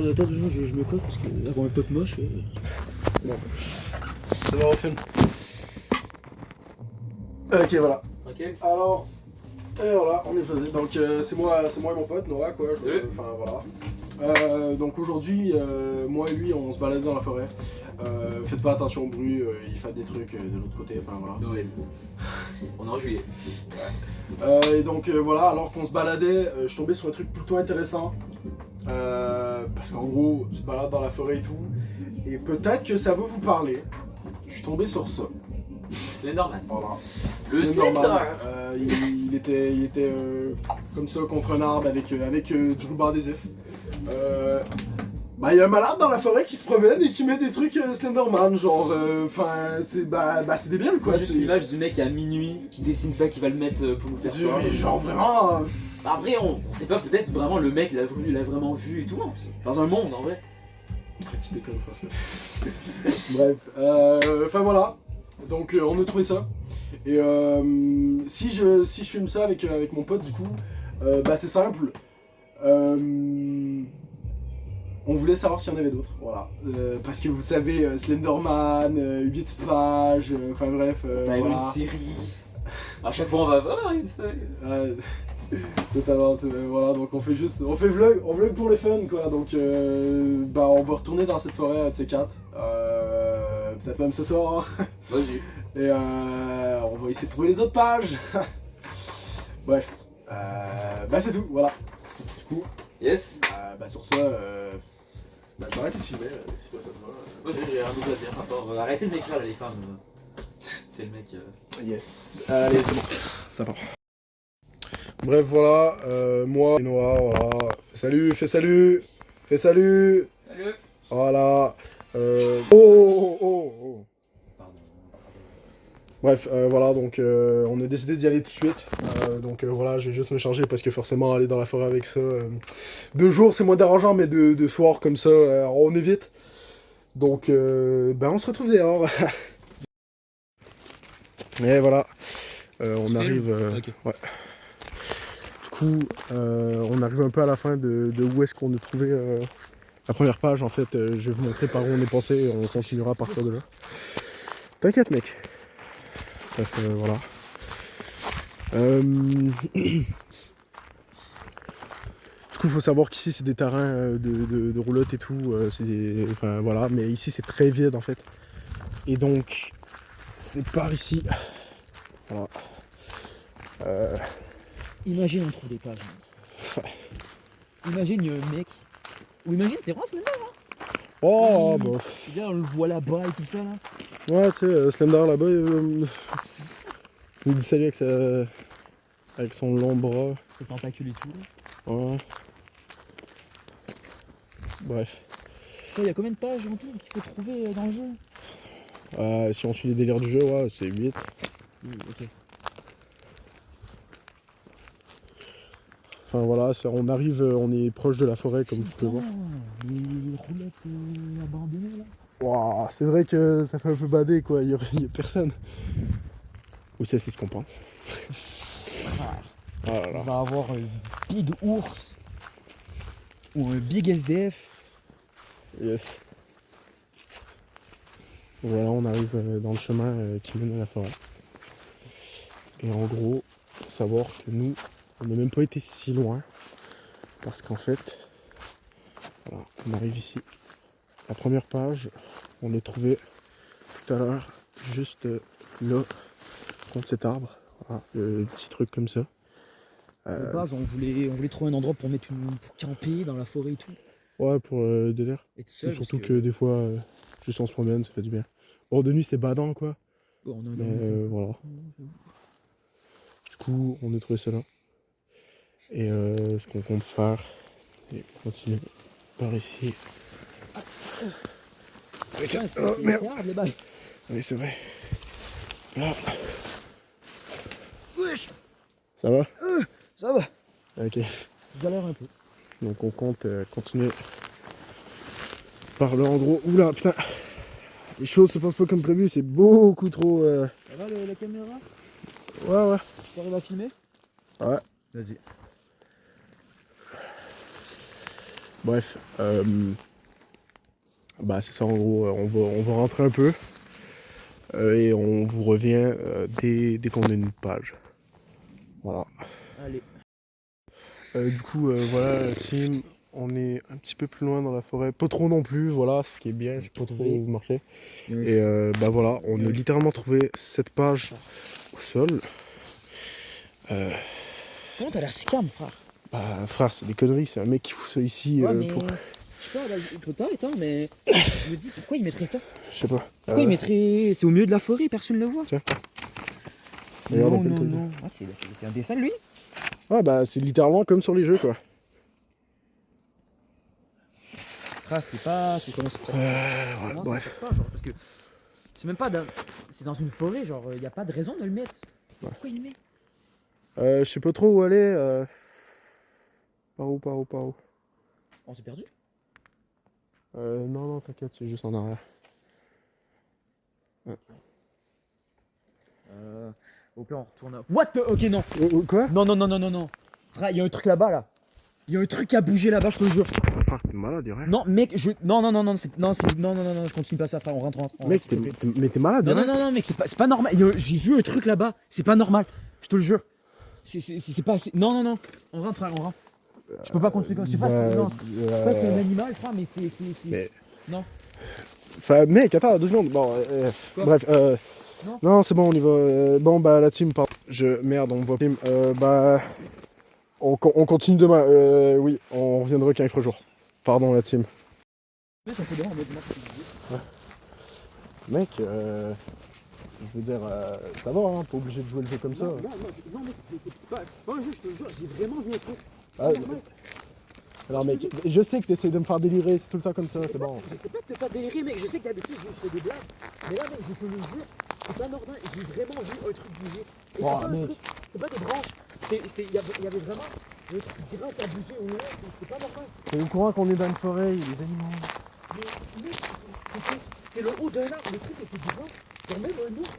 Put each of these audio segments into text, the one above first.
Attends 2 secondes, je me coiffe parce que avant un pote moche. Bon. C'est bon, on filme. Ok, voilà. Tranquille. Alors, et voilà, on est posé. Donc, c'est moi et mon pote, Noah, quoi. Enfin, voilà. Donc, aujourd'hui, moi et lui, on se balade dans la forêt. Faites pas attention au bruit, il fait des trucs de l'autre côté, enfin voilà. Noël. On est en juillet. Et donc, voilà, alors qu'on se baladait, je tombais sur un truc plutôt intéressant. Parce qu'en gros, tu te balades dans la forêt et tout. Et peut-être que ça va vous parler. Je suis tombé sur ça. Slenderman. Voilà. Le Slenderman. Slender. Il était comme ça contre un arbre avec du ruban adhésif. Bah, il y a un malade dans la forêt qui se promène et qui met des trucs Slenderman, genre, c'est débile quoi. Juste l'image du mec à minuit qui dessine ça, qui va le mettre pour nous faire peur. Genre vraiment. Bah après, on sait pas, peut-être vraiment le mec l'a vraiment vu et tout, non, dans un monde en vrai. Tu déconnes, français. Bref, enfin voilà. Donc on a trouvé ça. Et si je filme ça avec mon pote, du coup, bah c'est simple. On voulait savoir s'il y en avait d'autres, voilà. Parce que vous savez, Slenderman, 8 pages, enfin bref. Enfin, voilà. une série. À chaque fois on va voir une feuille. Totalement, voilà, donc on vlog pour le fun quoi, donc bah on va retourner dans cette forêt de ces 4, peut-être même ce soir, hein. Vas-y. Et on va essayer de trouver les autres pages. Bref, bah c'est tout, voilà. Du coup, Yes. bah sur ça, bah je vais arrêter de filmer, si toi ça te va. Moi j'ai rien d'autre à dire, à part arrêtez de m'écrire là les femmes. C'est le mec. Yes, allez c'est bon, ça part. Bref, voilà, moi et Noah, voilà. Salut, fais salut. Salut. Voilà. Oh. Pardon. Bref, voilà, donc on a décidé d'y aller tout de suite. Donc voilà, je vais juste me changer parce que forcément, aller dans la forêt avec ça. De jour, c'est moins dérangeant, mais de soir, comme ça, on évite. Donc, ben on se retrouve dehors. Et voilà. On arrive. Ok. Ouais. Du coup, on arrive un peu à la fin de où est-ce qu'on a trouvé la première page. En fait, je vais vous montrer par où on est passé et on continuera à partir de là. T'inquiète, mec. Bref, voilà. Du coup, il faut savoir qu'ici, c'est des terrains de roulotte et tout. Enfin, voilà. Mais ici, c'est très vide, en fait. Et donc, c'est par ici. Voilà. Imagine on trouve des pages. Imagine il y a un mec. Ou imagine c'est vraiment Slender hein. Oh, bah. Regarde on le voit là-bas et tout ça là. Ouais, tu sais, Slender là-bas, il dit salut avec son long bras. Ses tentacules et tout là. Ouais. Bref. Il y a combien de pages en tout qu'il faut trouver dans le jeu? Si on suit les délires du jeu, ouais, c'est 8. Ok. Enfin voilà, on arrive, on est proche de la forêt comme vous pouvez voir. Les roulettes abandonnées là. Waouh, c'est vrai que ça fait un peu bader quoi, il y a personne. Ou c'est ce qu'on pense. Oh là On là. va avoir un big ours. Ou un big SDF. Yes. Voilà, on arrive dans le chemin qui mène à la forêt. Et en gros, faut savoir que nous, on n'a même pas été si loin. Parce qu'en fait, voilà, on arrive ici. La première page, on l'a trouvée tout à l'heure, juste là, contre cet arbre. Voilà, le petit truc comme ça. De base, on voulait trouver un endroit pour pour camper dans la forêt et tout. Ouais, pour délire. Et tout seul, Surtout que des fois, juste on se promène, ça fait du bien. Bon, de nuit, c'est badant, quoi. Oh, on a Mais voilà. Du coup, on a trouvé ça là. Et ce qu'on compte faire, c'est continuer par ici. Avec un... Oh, merde. les balles. Oui, c'est vrai. Là. Wesh. Ça va? Ça va. Ok. Je galère un peu. Donc on compte continuer par là en gros. Oula, putain. Les choses se passent pas comme prévu, c'est beaucoup trop... Ça va la caméra? Ouais. Tu arrives à filmer? Ouais. Vas-y. Bref, bah c'est ça en gros, on va rentrer un peu et on vous revient dès qu'on a une page. Voilà. Allez. Du coup, voilà, team, on est un petit peu plus loin dans la forêt, pas trop non plus, voilà, ce qui est bien, j'ai pas trop marché. Et bah voilà, on a littéralement trouvé cette page au sol. Comment t'as l'air si calme, frère? Bah frère, c'est des conneries, c'est un mec qui fout ça ici Ouais, mais... pour... Je sais pas, là, attends, mais... Je me dis, pourquoi il mettrait ça? Je sais pas. Pourquoi il mettrait... C'est au milieu de la forêt, personne ne le voit. Tiens. Regarde un peu le truc. Ah, c'est un dessin, lui? Ouais, bah c'est littéralement comme sur les jeux, quoi. Frère, c'est pas... C'est comment ça? Ouais, Comment bref. ça fait pas, genre, parce que... C'est même pas dans... C'est dans une forêt, genre, y a pas de raison de le mettre. Ouais. Pourquoi il le met? Je sais pas trop où aller. Par où On s'est perdu? Non, t'inquiète, c'est juste en arrière. Au pire, on retourne à... What the... Ok, non. Quoi? Non. Frère, y a un truc là-bas, là. Y a un truc qui a bougé là-bas, je te le jure. Frère, t'es malade, y'a rien. Non, mec, je... Non, je continue pas ça, frère, on rentre. Mec, mais t'es malade, hein? Non, mec, c'est pas normal. J'ai vu un truc là-bas, c'est pas normal. Je te le jure. C'est pas... Non, on rentre, frère, on rentre. Je peux pas continuer comme... Je sais pas si... Non, je sais pas si c'est un animal, frère, mais c'est... Mais... Non. Enfin, mec, attends, 2 secondes. Bon, bref, non, c'est bon, on y va. Bon, bah, la team, pardon. Merde, on voit team. Bah... On continue demain. Oui, on reviendra quand il fera jour. Pardon, la team. Mec, je veux dire, ça va, hein, pas obligé de jouer le jeu comme ça. Non, mec, c'est pas un jeu, je te le jure, j'ai vraiment vu un truc. Alors mec, je sais que t'essayes de me faire délirer, c'est tout le temps comme ça, c'est bon. Je sais pas que te faire délirer, mec, je sais que d'habitude je fais des blagues. Mais là, mec, je te le jure, c'est pas normal, j'ai vraiment vu un truc bouger. Et c'est pas un truc, c'est pas des branches, il y avait vraiment un truc grand qui a bougé au loin, c'est pas normal. T'es au courant qu'on est dans une forêt, il y a des animaux. Mais mec, c'était le haut d'un arbre, le truc était du vent. Genre même un ours,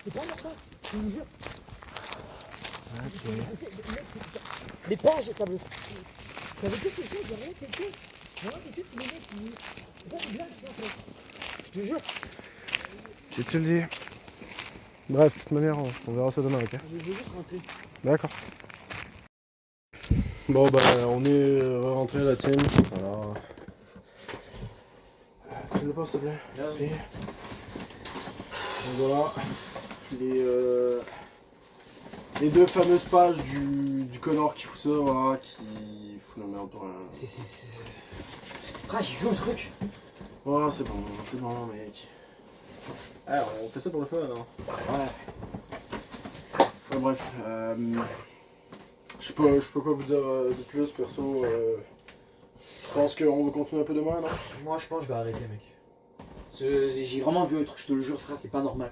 c'est pas normal, je te le jure. Les pages, ça veut dire quelque chose, vraiment quelque chose. Vraiment quelque chose qui me met qui... C'est pas une blague, je pense. Je te jure. Je te le dis. Bref, de toute manière, on verra ça demain, ok? Je veux juste rentrer. D'accord. Bon bah, on est rentré à la team. Alors... Tu me le passes, s'il te plaît? Merci. Donc voilà. Les 2 fameuses pages du connard qui fout ça, voilà, qui fout la merde pour un... Frère, j'ai vu un truc. Ouais, c'est bon, mec. Alors, on fait ça pour le fun, alors. Ouais. Enfin bref, je sais pas quoi vous dire de plus, perso. Je pense qu'on va continuer un peu demain, non? Moi, je pense que je vais arrêter, mec. J'ai vraiment vu un truc, je te le jure, frère, c'est pas normal.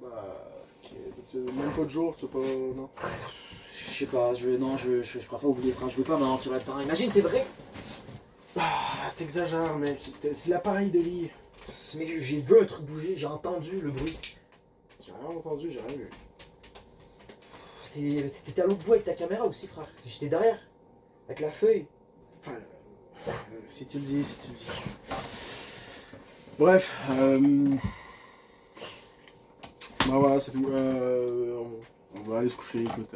Bah, ok. Même pas de jour, tu sais pas, non? Je sais pas, je préfère oublier, frère, je veux pas m'aventurer là-dedans. Imagine, c'est vrai. Ah, t'exagères, mec. C'est l'appareil de lit. Mec, j'ai vu un truc bouger, j'ai entendu le bruit. J'ai rien entendu, j'ai rien vu. T'étais à l'autre bout avec ta caméra aussi, frère. J'étais derrière, avec la feuille. Enfin, si tu le dis. Bref, bah voilà, c'est tout. On va aller se coucher, écoute.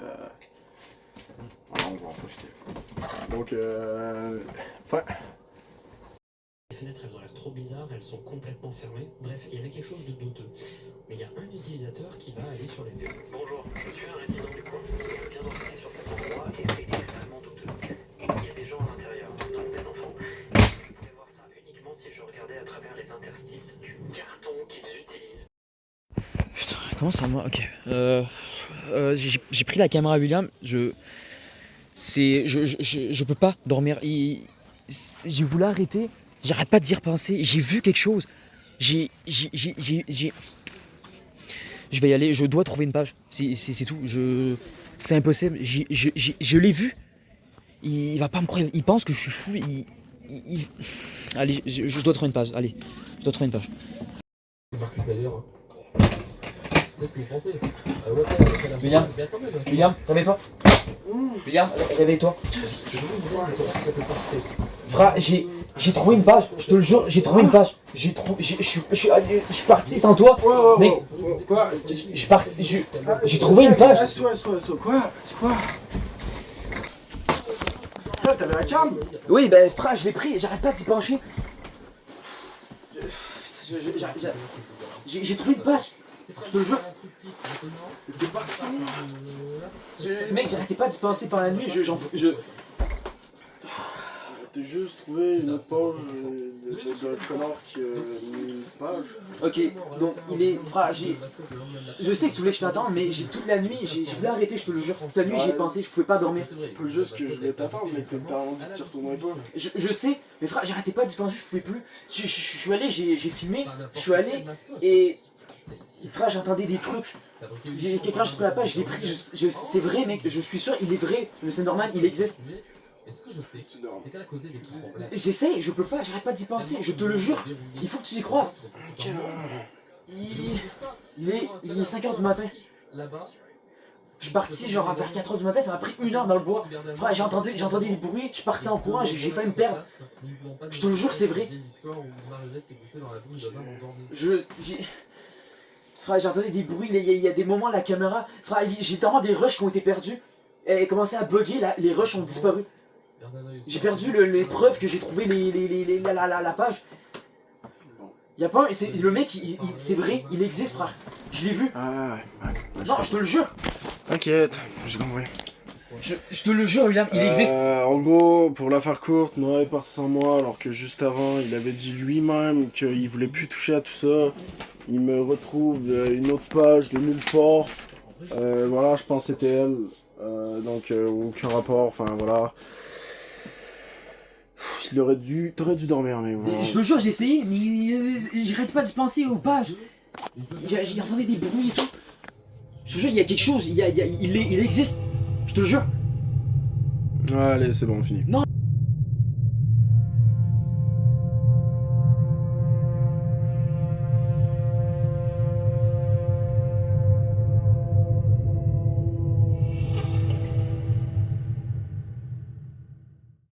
Voilà, on va en profiter. Donc, enfin... Les fenêtres, elles ont l'air trop bizarres, elles sont complètement fermées. Bref, il y avait quelque chose de douteux. Mais il y a un utilisateur qui va aller sur les deux. Bonjour, je suis un résident du coin. Je viens d'entrer sur cet endroit et c'est extrêmement douteux. Il y a des gens à l'intérieur, dont des enfants. Je pourrais voir ça uniquement si je regardais à travers les interstices du carton qu'ils utilisent. Putain, comment ça va? Ok. J'ai pris la caméra à William, je peux pas dormir. J'ai voulu arrêter. J'arrête pas d'y repenser. J'ai vu quelque chose. Je vais y aller. Je dois trouver une page. C'est tout. C'est impossible. Je l'ai vu. Il va pas me croire. Il pense que je suis fou. Allez, je dois trouver une page. Allez, je dois trouver une page. C'est ce que vous pensez. William, réveille-toi. Regarde, réveille-toi. Frère, j'ai trouvé une page, je te le jure, j'ai trouvé une page. Je suis parti sans toi, mec. Quoi? J'ai trouvé une page. Assois. Quoi? C'est quoi? Là, t'avais la cam? Oui, ben frère, je l'ai pris, j'arrête pas d'y pencher. J'ai trouvé une page, je te le jure. T'es parti? Mec, j'arrêtais pas d'y penser pendant la nuit, T'as juste trouvé une autre page de connard qui a mis une page. Ok, donc il est... Frère, je sais que tu voulais que je t'attende, mais j'ai toute la nuit, je voulais arrêter, je te le jure. Toute la nuit, j'y ai pensé, je pouvais pas dormir. C'est pas juste que je voulais t'attendre, mais que t'as dit que tu retournerais pas. Je sais, mais frère, j'arrêtais pas d'y penser, je pouvais plus. Je suis allé, j'ai filmé, je suis allé, et... Frère, j'entendais des trucs. Quelqu'un, je prends la page, je l'ai pris, c'est vrai, mec, je suis sûr, il est vrai, c'est normal, il existe. Est-ce que je sais c'est qu'elle a causé des problèmes. J'essaie, je peux pas, j'arrête pas d'y penser, je te le jure. Il faut que tu y crois. Il est 5h du matin. Là-bas, Je suis parti genre vers 4h du matin, ça m'a pris 1 heure dans le bois. Frère, j'entendais des bruits, je partais en courant, j'ai failli me perdre. Je te le jure, c'est vrai. Frère, j'entendais des bruits, il y a des moments, la caméra... Frère, j'ai tellement des rushs qui ont été perdus. Elle commençait à bugger, les rushs ont disparu. J'ai perdu les preuves que j'ai trouvé la page. Y'a pas un... Le mec, c'est vrai, il existe, frère. Je l'ai vu. Ah ouais. Non, je te le jure. T'inquiète, j'ai compris. Je te le jure, William, il existe. En gros, pour la faire courte, Noah est parti sans moi, alors que juste avant, il avait dit lui-même qu'il voulait plus toucher à tout ça. Il me retrouve une autre page de nulle part. Voilà, je pense que c'était elle. Donc, aucun rapport, enfin voilà. T'aurais dû dormir, mais voilà. Je te le jure, j'ai essayé, mais j'arrête pas d'y penser aux pages. J'ai entendu des bruits et tout. Je te jure, il y a quelque chose, il existe. Je te le jure. Allez, c'est bon, fini. Non.